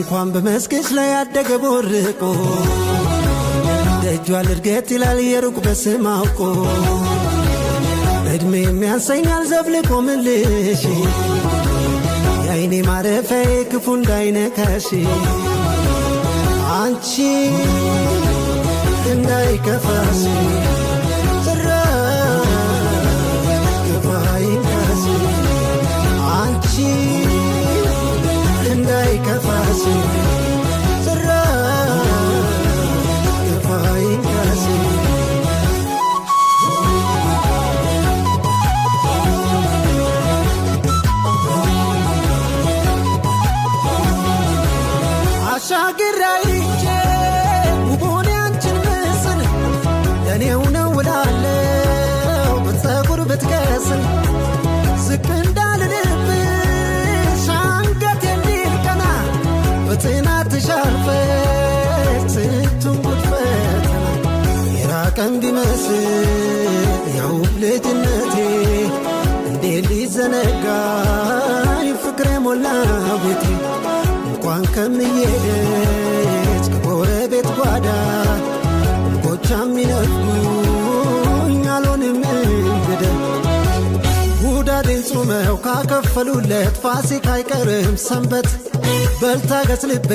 እንኳን በመስክሽ ላይ ያደገ ቦርቆ ደጇ ልርገት ይላል የሩቅ በስም አውቆ እድሜ የሚያንሰኛል ዘብልቆ ምልሽ የአይኔ ማረፊያዬ ክፉ እንዳይነካሽ አንቺ እንዳይከፋሽ አንቺ እንዳይከፋሽ አሻግራይቼ ውቦኔ አንቺን ምስል ለኔው ነው ውላለው በጸጉር ብትከስል ዝቅ እንዳልልብሽ አንገት እንዲልቀና በጽናትሽ አልፈሽ ስንቱን ጉድ ፈተና የራቀን ቢመስል ያው ልጅነቴ እንዴት ሊዘነጋኝ ፍቅሬ ሞላ ቤቴ እንኳን ከምዬደች ከጎረቤት ጓዳ እንጎቻም ይነፍጉኝ አልሆንም እንግዳ ሁዳዴን ጾመው ካከፈሉለት ፋሲካ አይቀርም ሰንበት በልታገስ ልቤ